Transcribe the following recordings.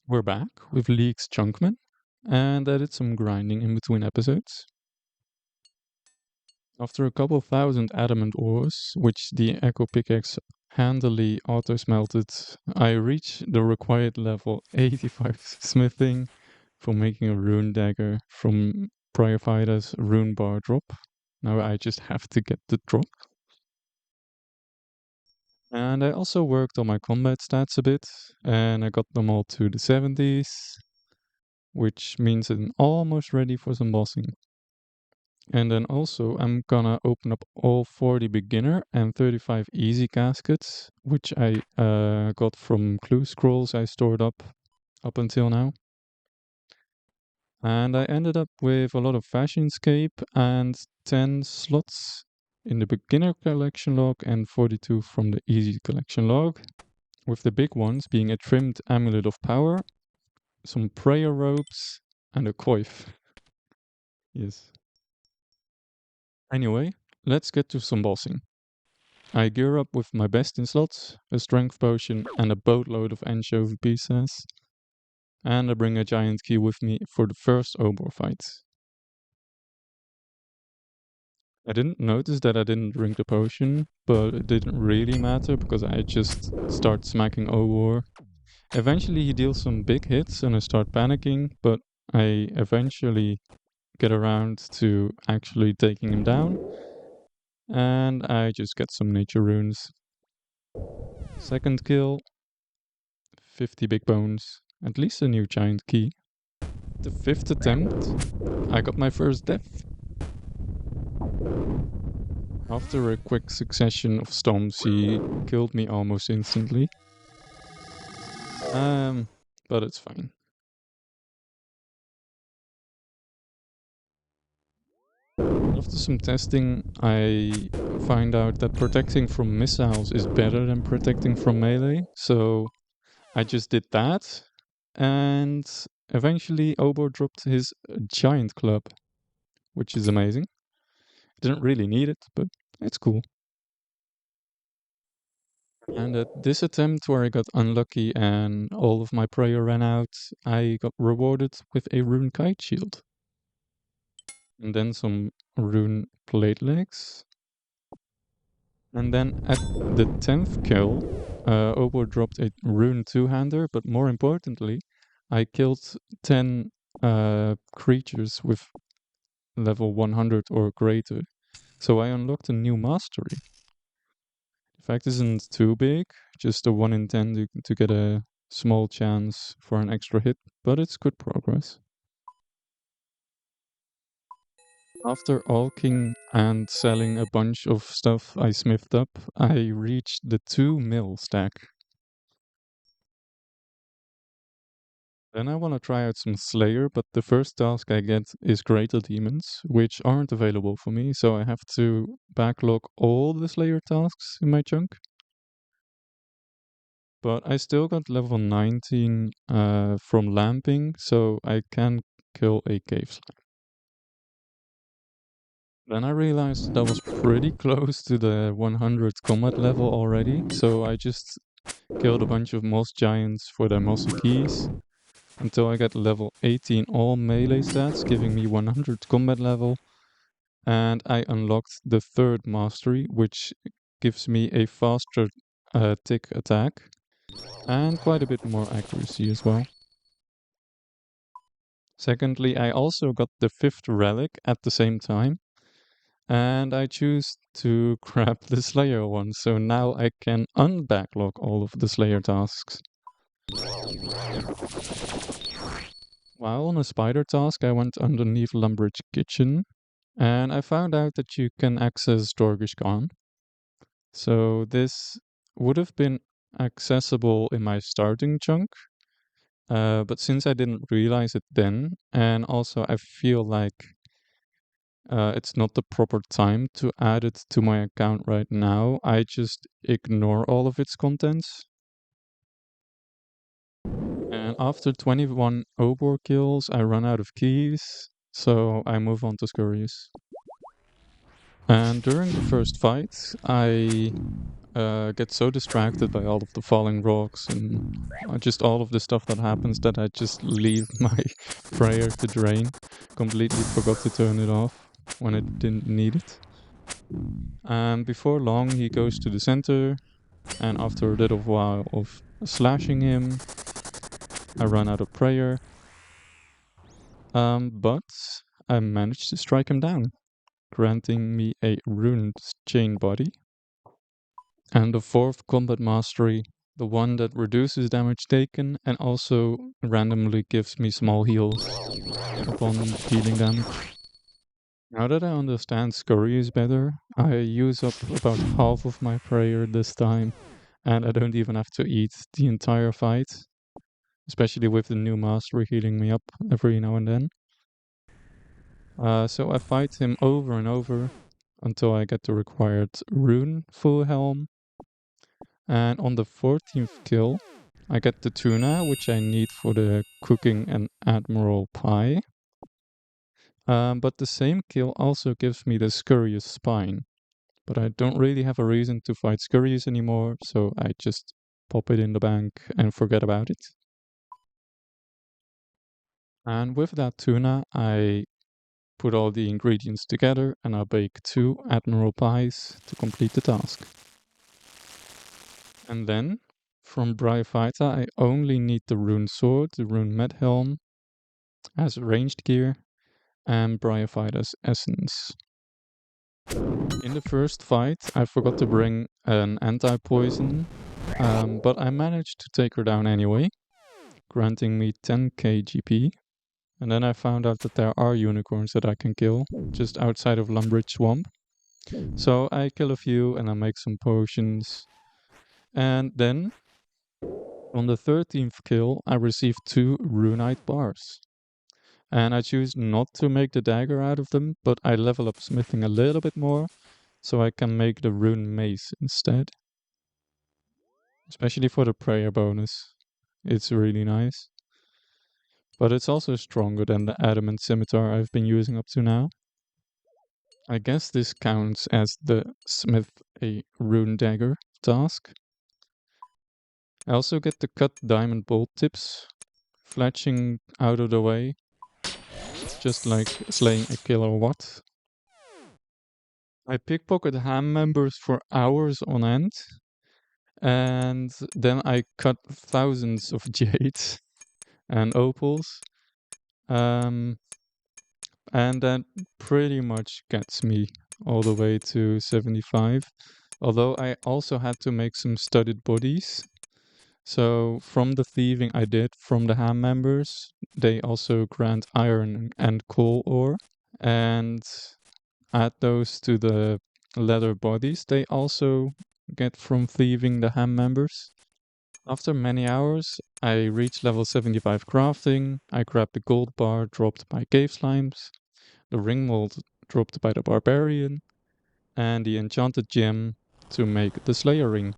We're back with League's Chunkman, and I did some grinding in between episodes. After a couple thousand adamant ores, which the Echo Pickaxe handily auto-smelted, I reached the required level 85 smithing for making a rune dagger from Priorfighter's rune bar drop. Now I just have to get the drop. And I also worked on my combat stats a bit, and I got them all to the 70s, which means I'm almost ready for some bossing. And then also I'm gonna open up all 40 beginner and 35 easy caskets, which I got from clue scrolls I stored up until now. And I ended up with a lot of Fashionscape and 10 slots in the beginner collection log and 42 from the easy collection log, with the big ones being a trimmed amulet of power, some prayer robes, and a coif. Yes. Anyway, let's get to some bossing. I gear up with my best in slots, a strength potion, and a boatload of anchovy pieces. And I bring a giant key with me for the first Obor fight. I didn't notice that I didn't drink the potion, but it didn't really matter because I just start smacking Obor. Eventually he deals some big hits and I start panicking, but I eventually get around to actually taking him down. And I just get some nature runes. Second kill, 50 big bones, at least a new giant key. The fifth attempt, I got my first death. After a quick succession of stomps, he killed me almost instantly. But it's fine. After some testing, I find out that protecting from missiles is better than protecting from melee, so I just did that, and eventually Obor dropped his giant club, which is amazing. Didn't really need it, but it's cool. And at this attempt where I got unlucky and all of my prayer ran out, I got rewarded with a rune kite shield. And then some rune plate legs. And then at the 10th kill, Obo dropped a rune two-hander, but more importantly, I killed 10 creatures with level 100 or greater. So I unlocked a new mastery. The fact isn't too big, just a 1 in 10 to get a small chance for an extra hit, but it's good progress. After alking and selling a bunch of stuff I smithed up, I reached the 2 mil stack. Then I want to try out some Slayer, but the first task I get is Greater Demons, which aren't available for me, so I have to backlog all the Slayer tasks in my chunk. But I still got level 19 from Lamping, so I can kill a cave slime. Then I realized that I was pretty close to the 100 combat level already, so I just killed a bunch of moss giants for their mossy keys until I got level 18 all melee stats, giving me 100 combat level, and I unlocked the third mastery, which gives me a faster tick attack and quite a bit more accuracy as well. Secondly, I also got the fifth relic at the same time, and I choose to grab the Slayer one, so now I can unbacklog all of the Slayer tasks. While on a spider task, I went underneath Lumbridge Kitchen, and I found out that you can access Dorgish Khan. So this would have been accessible in my starting chunk, but since I didn't realize it then, and also I feel like it's not the proper time to add it to my account right now, I just ignore all of its contents. And after 21 Obor kills, I run out of keys, so I move on to Scurrius. And during the first fight, I get so distracted by all of the falling rocks and just all of the stuff that happens that I just leave my prayer to drain. Completely forgot to turn it off when I didn't need it. And before long, he goes to the center, and after a little while of slashing him, I run out of prayer. But I managed to strike him down, granting me a ruined chain body. And the fourth combat mastery, the one that reduces damage taken and also randomly gives me small heals upon dealing damage. Now that I understand scurries better, I use up about half of my prayer this time, and I don't even have to eat the entire fight, especially with the new mastery healing me up every now and then. So I fight him over and over until I get the required rune full helm. And on the 14th kill, I get the tuna, which I need for the cooking an admiral pie. But the same kill also gives me the scurrius spine. But I don't really have a reason to fight scurrius anymore, so I just pop it in the bank and forget about it. And with that tuna, I put all the ingredients together and I bake 2 admiral pies to complete the task. And then, from Bryophyta, I only need the rune sword, the rune med helm, as ranged gear, and Bryophyta's essence. In the first fight, I forgot to bring an anti-poison, but I managed to take her down anyway, granting me 10k GP. And then I found out that there are unicorns that I can kill just outside of Lumbridge Swamp. So I kill a few and I make some potions. And then on the 13th kill, I receive 2 runite bars. And I choose not to make the dagger out of them, but I level up smithing a little bit more so I can make the rune mace instead. Especially for the prayer bonus. It's really nice. But it's also stronger than the adamant scimitar I've been using up to now. I guess this counts as the smith a rune dagger task. I also get the cut diamond bolt tips, fletching out of the way, just like slaying a killer watt. I pickpocket ham members for hours on end, and then I cut thousands of jades and opals. And that pretty much gets me all the way to 75. Although I also had to make some studded bodies. So from the thieving I did from the ham members, they also grant iron and coal ore. And add those to the leather bodies they also get from thieving the ham members. After many hours, I reach level 75 crafting. I grab the gold bar dropped by cave slimes, the ring mold dropped by the barbarian, and the enchanted gem to make the slayer ring.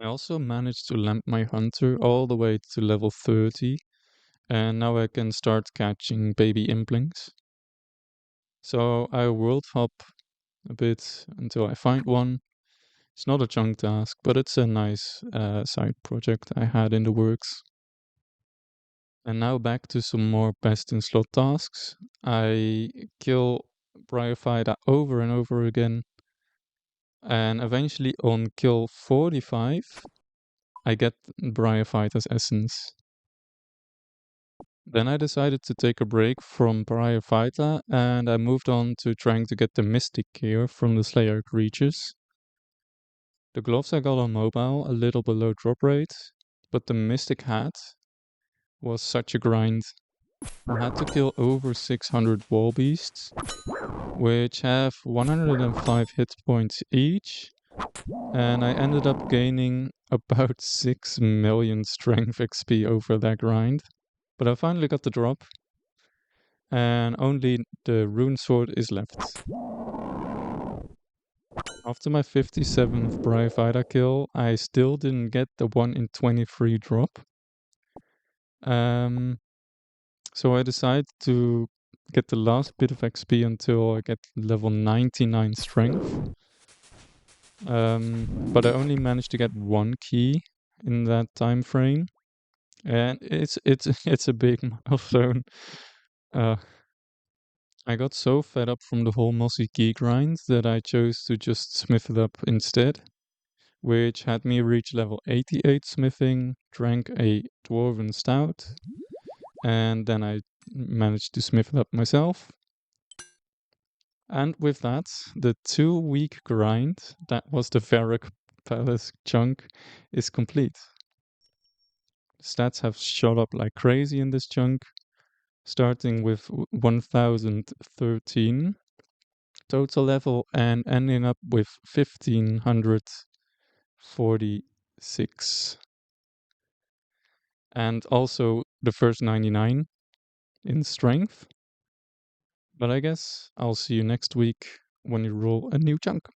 I also managed to lamp my hunter all the way to level 30, and now I can start catching baby implings. So I world hop a bit until I find one. It's not a chunk task, but it's a nice side project I had in the works. And now back to some more best in slot tasks. I kill Bryophyta over and over again. And eventually on kill 45, I get Bryophyta's essence. Then I decided to take a break from Bryophyta and I moved on to trying to get the Mystic gear from the Slayer creatures. The gloves I got on mobile, a little below drop rate, but the Mystic hat was such a grind. I had to kill over 600 wall beasts, which have 105 hit points each, and I ended up gaining about 6 million strength XP over that grind. But I finally got the drop, and only the rune sword is left. After my 57th Bryophyta kill, I still didn't get the 1 in 23 drop. So I decided to get the last bit of XP until I get level 99 strength. But I only managed to get one key in that time frame, and it's it's a big milestone. Uh, I got so fed up from the whole mossy key grind that I chose to just smith it up instead, which had me reach level 88 smithing, drank a dwarven stout, and then I managed to smith it up myself. And with that, the 2 week grind, that was the Varrock Palace chunk, is complete. Stats have shot up like crazy in this chunk, starting with 1013 total level and ending up with 1546. And also the first 99 in strength. But I guess I'll see you next week when you roll a new chunk.